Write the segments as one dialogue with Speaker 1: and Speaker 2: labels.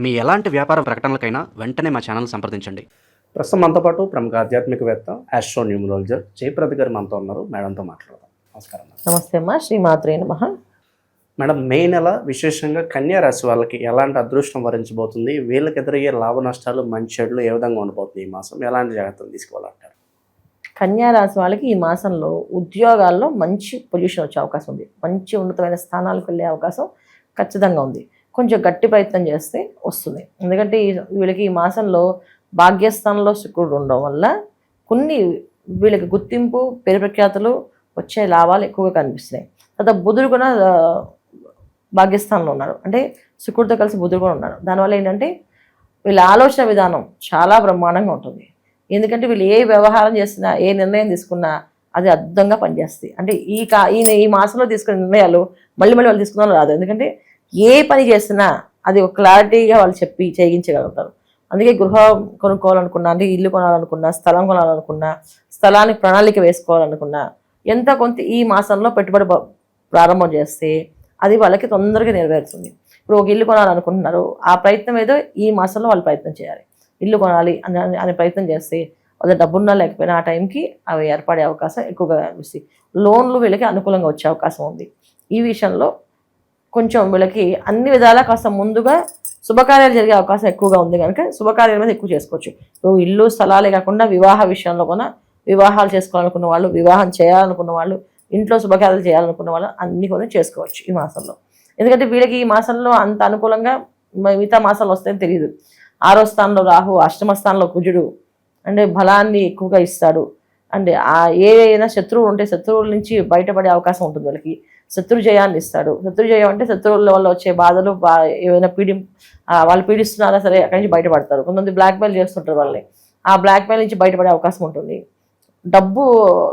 Speaker 1: మీ ఎలాంటి వ్యాపార ప్రకటనలకైనా వెంటనే మా ఛానల్ సంప్రదించండి.
Speaker 2: ప్రస్తుతం మనతో పాటు ప్రముఖ ఆధ్యాత్మికవేత్త ఆస్ట్రో న్యూమరాలజర్ జయప్రద గారు మనతో ఉన్నారు. మేడంతో మాట్లాడదాం. నమస్కారం.
Speaker 3: నమస్తే అమ్మా. శ్రీమాత్రే నమః.
Speaker 2: మేడం, మే నెల విశేషంగా కన్యా రాశి వాళ్ళకి ఎలాంటి అదృష్టం వరించబోతుంది? వీళ్ళకి ఎదురయ్యే లాభ నష్టాలు, మంచి చెడులు ఏ విధంగా ఉండబోతుంది? ఈ మాసం ఎలాంటి జాగ్రత్తలు తీసుకోవాలంటారు?
Speaker 3: కన్యా రాశి వాళ్ళకి ఈ మాసంలో ఉద్యోగాల్లో మంచి పొజిషన్ వచ్చే అవకాశం ఉంది. మంచి ఉన్నతమైన స్థానాలకు వెళ్ళే అవకాశం ఖచ్చితంగా ఉంది. కొంచెం గట్టి ప్రయత్నం చేస్తే వస్తుంది. ఎందుకంటే వీళ్ళకి ఈ మాసంలో భాగ్యస్థానంలో శుక్రుడు ఉండడం వల్ల కొన్ని వీళ్ళకి గుర్తింపు, పేరు ప్రఖ్యాతులు వచ్చే లాభాలు ఎక్కువగా కనిపిస్తున్నాయి. తర్వాత బుధుడు కూడా భాగ్యస్థానంలో ఉన్నారు, అంటే శుక్రుడితో కలిసి బుధుడు కూడా ఉన్నారు. దానివల్ల ఏంటంటే వీళ్ళ ఆలోచన విధానం చాలా బ్రహ్మాండంగా ఉంటుంది. ఎందుకంటే వీళ్ళు ఏ వ్యవహారం చేసినా, ఏ నిర్ణయం తీసుకున్నా అది అద్భుతంగా పనిచేస్తాయి. అంటే ఈ మాసంలో తీసుకునే నిర్ణయాలు మళ్ళీ వాళ్ళు తీసుకున్న రాదు. ఎందుకంటే ఏ పని చేసినా అది ఒక క్లారిటీగా వాళ్ళు చెప్పి చేయించగలుగుతారు. అందుకే గృహం కొనుక్కోవాలనుకున్నా, అంటే ఇల్లు కొనాలనుకున్నా, స్థలం కొనాలనుకున్నా, స్థలానికి ప్రణాళిక వేసుకోవాలనుకున్నా, ఎంత కొంత ఈ మాసంలో పెట్టుబడి ప్రారంభం చేస్తే అది వాళ్ళకి తొందరగా నెరవేరుతుంది. ఇప్పుడు ఒక ఇల్లు కొనాలనుకుంటున్నారు, ఆ ప్రయత్నం ఏదో ఈ మాసంలో వాళ్ళు ప్రయత్నం చేయాలి. ఇల్లు కొనాలి అనే ప్రయత్నం చేస్తే వాళ్ళ డబ్బున్నా లేకపోయినా ఆ టైంకి అవి ఏర్పడే అవకాశం ఎక్కువగా కనిపిస్తాయి. లోన్లు వీళ్ళకి అనుకూలంగా వచ్చే అవకాశం ఉంది. ఈ విషయంలో కొంచెం వీళ్ళకి అన్ని విధాలా కాస్త ముందుగా శుభకార్యాలు జరిగే అవకాశం ఎక్కువగా ఉంది కనుక శుభకార్యాల మీద ఎక్కువ చేసుకోవచ్చు. ఇప్పుడు ఇల్లు స్థలాలే కాకుండా వివాహ విషయంలో కూడా వివాహాలు చేసుకోవాలనుకున్న వాళ్ళు, వివాహం చేయాలనుకున్న వాళ్ళు, ఇంట్లో శుభకార్యాలు చేయాలనుకున్న వాళ్ళు అన్ని కూడా చేసుకోవచ్చు ఈ మాసంలో. ఎందుకంటే వీళ్ళకి ఈ మాసంలో అంత అనుకూలంగా మిగతా మాసాలు వస్తాయని తెలియదు. 6వ స్థానంలో రాహు, అష్టమ స్థానంలో కుజుడు, అంటే బలాన్ని ఎక్కువగా ఇస్తాడు. అంటే ఏదైనా శత్రువులు ఉంటే శత్రువుల నుంచి బయటపడే అవకాశం ఉంటుంది వీళ్ళకి. శత్రు జయాన్ని ఇస్తాడు. శత్రు జయం అంటే శత్రువుల వల్ల వచ్చే బాధలు, ఏమైనా వాళ్ళు పీడిస్తున్నారా సరే అక్కడి నుంచి బయటపడతారు. కొంతమంది బ్లాక్మెయిల్ చేస్తుంటారు వాళ్ళని, ఆ బ్లాక్మెయిల్ నుంచి బయటపడే అవకాశం ఉంటుంది. డబ్బు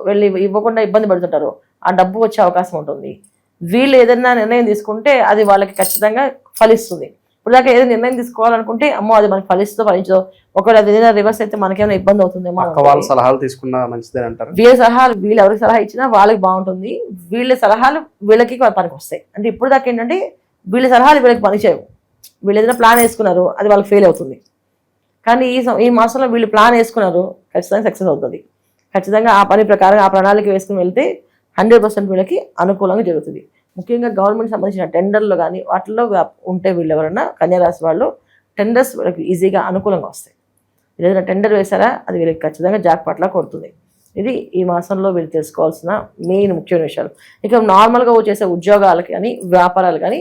Speaker 3: వెళ్ళి ఇవ్వకుండా ఇబ్బంది పడుతుంటారు, ఆ డబ్బు వచ్చే అవకాశం ఉంటుంది. వీళ్ళు ఏదైనా నిర్ణయం తీసుకుంటే అది వాళ్ళకి ఖచ్చితంగా ఫలిస్తుంది. ఇప్పుడు దాకా ఏదైనా నిర్ణయం తీసుకోవాలనుకుంటే అమ్మో అది మనకి ఫలించదో, ఒకవేళ అది ఏదైనా రివర్స్ అయితే మనకేమైనా ఇబ్బంది అవుతుందేమో.
Speaker 2: వాళ్ళ సలహాలు తీసుకున్నా మంచిదే అంటారు.
Speaker 3: వీళ్ళ సలహాలు వీళ్ళు ఎవరికి సలహా ఇచ్చినా వాళ్ళకి బాగుంటుంది. వీళ్ళ సలహాలు వీళ్ళకి పనికి వస్తాయి. అంటే ఇప్పుడు దాకా ఏంటంటే వీళ్ళ సలహాలు వీళ్ళకి పనిచేయవు. వీళ్ళు ఏదైనా ప్లాన్ వేసుకున్నారు, అది వాళ్ళకి ఫెయిల్ అవుతుంది. కానీ ఈ మాసంలో వీళ్ళు ప్లాన్ వేసుకున్నారు, ఖచ్చితంగా సక్సెస్ అవుతుంది. ఖచ్చితంగా ఆ పని ప్రకారం ఆ ప్రణాళిక వేసుకుని వెళ్తే 100% వీళ్ళకి అనుకూలంగా జరుగుతుంది. ముఖ్యంగా గవర్నమెంట్ సంబంధించిన టెండర్లు కానీ వాటిల్లో ఉంటే వీళ్ళు ఎవరైనా కన్యారాశి వాళ్ళు టెండర్స్ వీళ్ళకి ఈజీగా అనుకూలంగా వస్తాయి. ఏదైనా టెండర్ వేసారా అది వీళ్ళకి ఖచ్చితంగా జాక్పాట్లా కొడుతుంది. ఇది ఈ మాసంలో వీళ్ళు తెలుసుకోవాల్సిన మెయిన్ ముఖ్యమైన విషయాలు. ఇక నార్మల్గా చేసే ఉద్యోగాలకి కానీ వ్యాపారాలు కానీ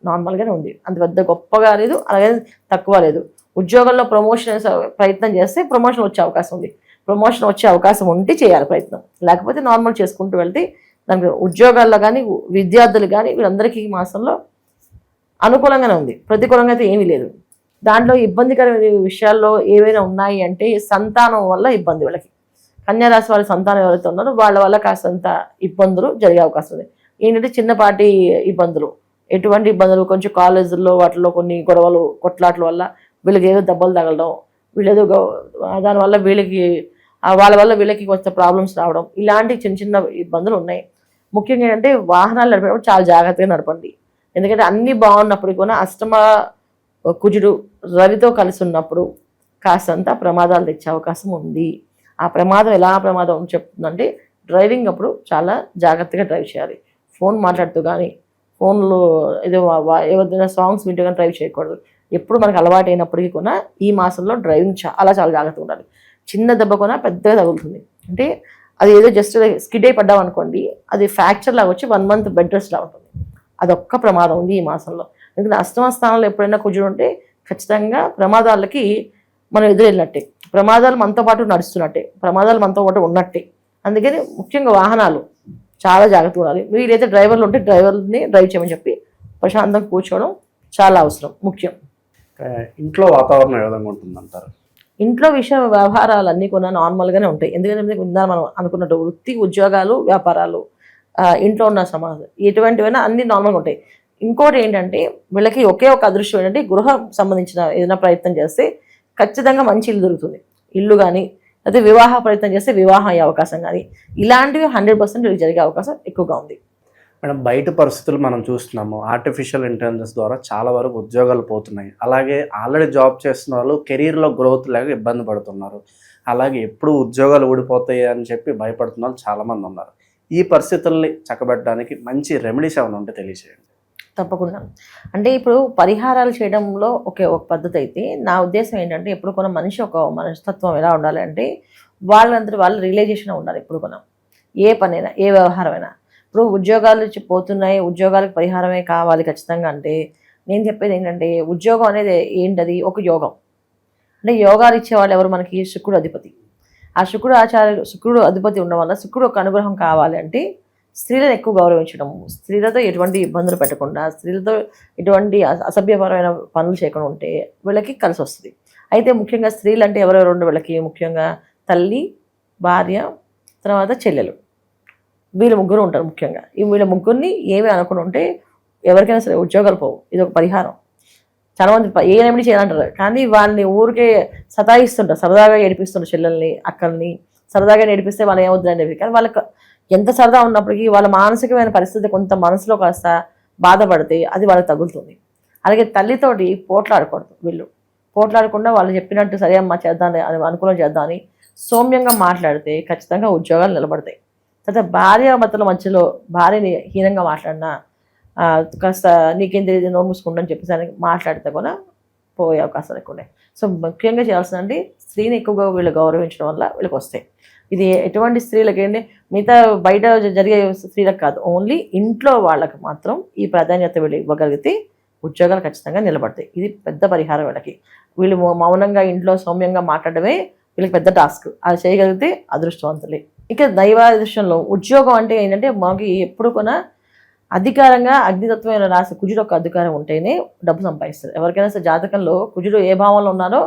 Speaker 3: నార్మల్గానే ఉంది, అంత పెద్ద గొప్పగా లేదు, అలాగే తక్కువ లేదు. ఉద్యోగంలో ప్రమోషన్ ప్రయత్నం చేస్తే ప్రమోషన్ వచ్చే అవకాశం ఉంది. ప్రమోషన్ వచ్చే అవకాశం ఉంటే చేయాలి ప్రయత్నం, లేకపోతే నార్మల్ చేసుకుంటూ వెళ్తే దానికి ఉద్యోగాల్లో కానీ విద్యార్థులు కానీ వీళ్ళందరికీ ఈ మాసంలో అనుకూలంగానే ఉంది, ప్రతికూలంగా అయితే ఏమీ లేదు. దాంట్లో ఇబ్బందికరమైన విషయాల్లో ఏవైనా ఉన్నాయి అంటే సంతానం వల్ల ఇబ్బంది వీళ్ళకి. కన్యారాశి వాళ్ళ సంతానం ఎవరైతే ఉన్నారో వాళ్ళ వల్ల కాస్తంత ఇబ్బందులు జరిగే అవకాశం ఉంది. ఏంటంటే చిన్నపాటి ఇబ్బందులు, ఎటువంటి ఇబ్బందులు, కొంచెం కాలేజీల్లో వాటిలో కొన్ని గొడవలు, కొట్లాట్ల వల్ల వీళ్ళకి ఏదో దెబ్బలు తగలడం, వీళ్ళేదో దానివల్ల వీళ్ళకి వాళ్ళ వల్ల వీళ్ళకి కొంచెం ప్రాబ్లమ్స్ రావడం, ఇలాంటి చిన్న చిన్న ఇబ్బందులు ఉన్నాయి. ముఖ్యంగా ఏంటంటే వాహనాలు నడిపేటప్పుడు చాలా జాగ్రత్తగా నడపండి. ఎందుకంటే అన్నీ బాగున్నప్పుడు కూడా అష్టమ కుజుడు రవితో కలిసి ఉన్నప్పుడు కాస్తంత ప్రమాదాలు తెచ్చే అవకాశం ఉంది. ఆ ప్రమాదం ఎలా ప్రమాదం చెప్తుందంటే డ్రైవింగ్ అప్పుడు చాలా జాగ్రత్తగా డ్రైవ్ చేయాలి. ఫోన్ మాట్లాడుతూ కానీ, ఫోన్లో ఏదైనా సాంగ్స్ వింటూ కానీ డ్రైవ్ చేయకూడదు. ఎప్పుడు మనకు అలవాటు అయినప్పటికీ కూడా ఈ మాసంలో డ్రైవింగ్ చాలా జాగ్రత్తగా ఉండాలి. చిన్న దెబ్బ కూడా పెద్దగా తగులుతుంది. అంటే అది ఏదో జస్ట్ స్కిడ్ అయి పడ్డాం అనుకోండి, అది ఫ్రాక్చర్ లాగా వచ్చి 1 month బెడ్ రెస్ట్ లాగా ఉంటుంది. అదొక్క ప్రమాదం ఉంది ఈ మాసంలో. ఎందుకంటే అష్టమ స్థానంలో ఎప్పుడైనా కుజుడు ఉంటే ఖచ్చితంగా ప్రమాదాలకి మనం ఎదురెళ్ళినట్టే, ప్రమాదాలు మనతో పాటు నడుస్తున్నట్టే, ప్రమాదాలు మనతో పాటు ఉన్నట్టే. అందుకని ముఖ్యంగా వాహనాలు చాలా జాగ్రత్తగా ఉండాలి. వీలైతే డ్రైవర్లు ఉంటే డ్రైవర్ని డ్రైవ్ చేయమని చెప్పి ప్రశాంతంగా కూర్చోవడం చాలా అవసరం, ముఖ్యం.
Speaker 2: ఇంట్లో వాతావరణం ఏ విధంగా ఉంటుందంటారు?
Speaker 3: ఇంట్లో వ్యవహారాలన్నీ కూడా నార్మల్గానే ఉంటాయి. ఎందుకంటే మనం అనుకున్నట్టు వృత్తి, ఉద్యోగాలు, వ్యాపారాలు, ఇంట్లో ఉన్న సమాజం ఎటువంటివైనా అన్నీ నార్మల్గా ఉంటాయి. ఇంకోటి ఏంటంటే వీళ్ళకి ఒకే ఒక అదృష్టం ఏంటంటే గృహం సంబంధించిన ఏదైనా ప్రయత్నం చేస్తే ఖచ్చితంగా మంచి ఇల్లు దొరుకుతుంది. ఇల్లు కానీ అయితే వివాహ ప్రయత్నం చేస్తే వివాహం అయ్యే అవకాశం కానీ ఇలాంటివి 100% వీళ్ళకి జరిగే అవకాశం ఎక్కువగా ఉంది.
Speaker 2: మేడం బయట పరిస్థితులు మనం చూస్తున్నాము, ఆర్టిఫిషియల్ ఇంటెలిజెన్స్ ద్వారా చాలా వరకు ఉద్యోగాలు పోతున్నాయి. అలాగే ఆల్రెడీ జాబ్ చేస్తున్న వాళ్ళు కెరీర్లో గ్రోత్ లేక ఇబ్బంది పడుతున్నారు. అలాగే ఎప్పుడు ఉద్యోగాలు ఊడిపోతాయి అని చెప్పి భయపడుతున్న వాళ్ళు చాలామంది ఉన్నారు. ఈ పరిస్థితుల్ని చక్కబెట్టడానికి మంచి రెమెడీస్ ఏమైనా ఉంటే తెలియజేయండి.
Speaker 3: తప్పకుండా. అంటే ఇప్పుడు పరిహారాలు చేయడంలో ఒక పద్ధతి అయితే, నా ఉద్దేశం ఏంటంటే ఎప్పుడు కొన మనిషి ఒక మనస్తత్వం ఎలా ఉండాలి అంటే వాళ్ళందరూ వాళ్ళు రియలైజేషన్ ఉండాలి. ఎప్పుడు కొన ఏ పనైనా ఏ వ్యవహారమైనా ఇప్పుడు ఉద్యోగాలు పోతున్నాయి, ఉద్యోగాలకు పరిహారమే కావాలి ఖచ్చితంగా అంటే నేను చెప్పేది ఏంటంటే ఉద్యోగం అనేది ఏంటది ఒక యోగం. అంటే యోగాలు ఇచ్చేవాళ్ళు ఎవరు మనకి? శుక్రుడు అధిపతి. ఆ శుక్రుడు అధిపతి ఉండడం వల్ల శుక్రుడు ఒక అనుగ్రహం కావాలి అంటే స్త్రీలను ఎక్కువ గౌరవించడము, స్త్రీలతో ఎటువంటి ఇబ్బందులు పెట్టకుండా, స్త్రీలతో ఎటువంటి అసభ్యపరమైన పనులు చేయకుండా ఉంటే వీళ్ళకి కలిసి వస్తుంది. అయితే ముఖ్యంగా స్త్రీలు అంటే ఎవరెవరు ఉండే వీళ్ళకి ముఖ్యంగా తల్లి, భార్య, తర్వాత చెల్లెలు, వీళ్ళు ముగ్గురు ఉంటారు ముఖ్యంగా. ఈ వీళ్ళ ముగ్గురిని ఏమి అనుకుని ఉంటే ఎవరికైనా సరే ఉద్యోగాలు పోవు. ఇది ఒక పరిహారం. చాలామంది ఏ రెమెడీ చేయాలంటారు, కానీ వాళ్ళని ఊరికే సతాయిస్తుంటారు, సరదాగా ఏడిపిస్తుంటారు చెల్లెల్ని, అక్కల్ని సరదాగా ఏడిపిస్తే వాళ్ళు ఏమవుతుందండి. కానీ వాళ్ళకి ఎంత సరదా ఉన్నప్పటికీ వాళ్ళ మానసికమైన పరిస్థితి కొంత మనసులో కాస్త బాధపడితే అది వాళ్ళకి తగులుతుంది. అలాగే తల్లితోటి పోట్లాడకూడదు. వీళ్ళు పోట్లాడకుండా వాళ్ళు చెప్పినట్టు సరే అమ్మా చేద్దాం అని అనుకూలం చేద్దాం అని సౌమ్యంగా మాట్లాడితే ఖచ్చితంగా ఉద్యోగాలు నిలబడతాయి. తర్వాత భార్యాభర్తల మధ్యలో భార్యని హీనంగా మాట్లాడినా కాస్త నీకేం తెలియదు నోరు మూసుకుంటని చెప్పేసి మాట్లాడితే కూడా పోయే అవకాశాలు ఎక్కువ ఉన్నాయి. సో ముఖ్యంగా చేయాల్సిందండి స్త్రీని ఎక్కువగా వీళ్ళు గౌరవించడం వల్ల వీళ్ళకి వస్తాయి. ఇది ఎటువంటి స్త్రీలకి ఏంటి, మిగతా బయట జరిగే స్త్రీలకు కాదు, ఓన్లీ ఇంట్లో వాళ్ళకి మాత్రం ఈ ప్రాధాన్యత వీళ్ళు ఇవ్వగలిగితే ఉద్యోగాలు ఖచ్చితంగా నిలబడతాయి. ఇది పెద్ద పరిహారం వీళ్ళకి. వీళ్ళు మౌనంగా ఇంట్లో సౌమ్యంగా మాట్లాడడమే వీళ్ళకి పెద్ద టాస్క్. అది చేయగలిగితే అదృష్టవంతులే. ఇక దైవాదృష్టంలో ఉద్యోగం అంటే ఏంటంటే మనకి ఎప్పుడు కూడా అధికారంగా అగ్నితత్వమైన రాశి కుజుడు ఒక అధికారం ఉంటేనే డబ్బు సంపాదిస్తారు. ఎవరికైనా సరే జాతకంలో కుజుడు ఏ భావంలో ఉన్నారో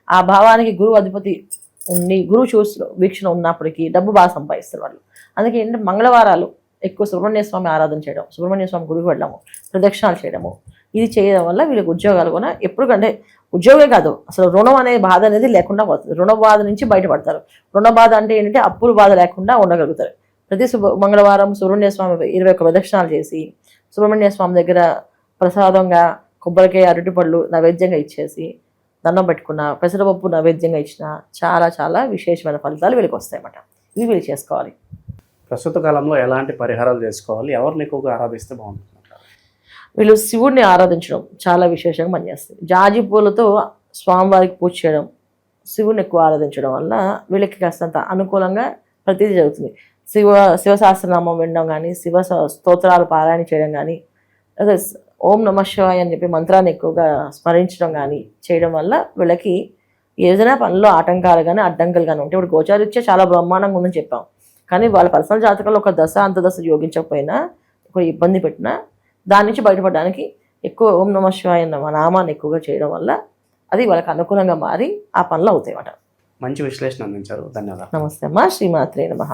Speaker 3: ఆ భావానికి గురువు అధిపతి ఉండి గురువు వీక్షణ ఉన్నప్పటికీ డబ్బు బాగా సంపాదిస్తారు వాళ్ళు. అందుకే ఏంటంటే మంగళవారాలు ఎక్కువ సుబ్రహ్మణ్య స్వామి ఆరాధన చేయడం, సుబ్రహ్మణ్య స్వామి గుడికి వెళ్ళడము, ప్రదక్షిణాలు చేయడము, ఇది చేయడం వల్ల వీళ్ళకి ఉద్యోగాలు కూడా ఎప్పుడు కంటే ఉద్యోగమే కాదు అసలు రుణం అనే బాధ అనేది లేకుండా పోతుంది. రుణ బాధ నుంచి బయటపడతారు. రుణ బాధ అంటే ఏంటంటే అప్పుల బాధ లేకుండా ఉండగలుగుతారు. ప్రతి మంగళవారం సుబ్రహ్మణ్య స్వామి 21 ప్రదక్షిణాలు చేసి సుబ్రహ్మణ్య స్వామి దగ్గర ప్రసాదంగా కొబ్బరికాయ, అరటిపళ్ళు నైవేద్యంగా ఇచ్చేసి దండం పెట్టుకున్న, పెసరపప్పు నైవేద్యంగా ఇచ్చిన చాలా చాలా విశేషమైన ఫలితాలు వీళ్ళకి వస్తాయన్నమాట. ఇవి వీళ్ళు చేసుకోవాలి.
Speaker 2: ప్రస్తుత కాలంలో ఎలాంటి పరిహారాలు చేసుకోవాలి, ఎవరిని ఎక్కువగా ఆరాధిస్తే బాగుంటుంది?
Speaker 3: వీళ్ళు శివుడిని ఆరాధించడం చాలా విశేషంగా పనిచేస్తుంది. జాజి పూలతో స్వామివారికి పూజ చేయడం, శివుడిని ఎక్కువ ఆరాధించడం వల్ల వీళ్ళకి కాస్తంత అనుకూలంగా ప్రతిదీ జరుగుతుంది. శివసహస్రనామం వినడం కానీ, శివ స్తోత్రాలు పారాయణ చేయడం కానీ, అదే ఓం నమః శివాయ అని చెప్పి మంత్రాన్ని ఎక్కువగా స్మరించడం కానీ చేయడం వల్ల వీళ్ళకి ఏదైనా పనిలో ఆటంకాలు కానీ అడ్డంకులు కానీ ఉంటే, ఇప్పుడు గోచారీత్యా చాలా బ్రహ్మాండంగా ఉందని చెప్పాం, కానీ వాళ్ళ పర్సనల్ జాతకంలో ఒక దశ అంతదశ యోగించకపోయినా ఒక ఇబ్బంది పెట్టినా దాని నుంచి బయటపడడానికి ఎక్కువ ఓం నమః శివాయ అన్న నామాన్ని ఎక్కువగా చేయడం వల్ల అది వాళ్ళకి అనుకూలంగా మారి ఆ పనులు అవుతాయి అన్నమాట.
Speaker 2: మంచి విశ్లేషణ అందించారు, ధన్యవాదాలు.
Speaker 3: నమస్తే అమ్మా. శ్రీమాత్రే నమః.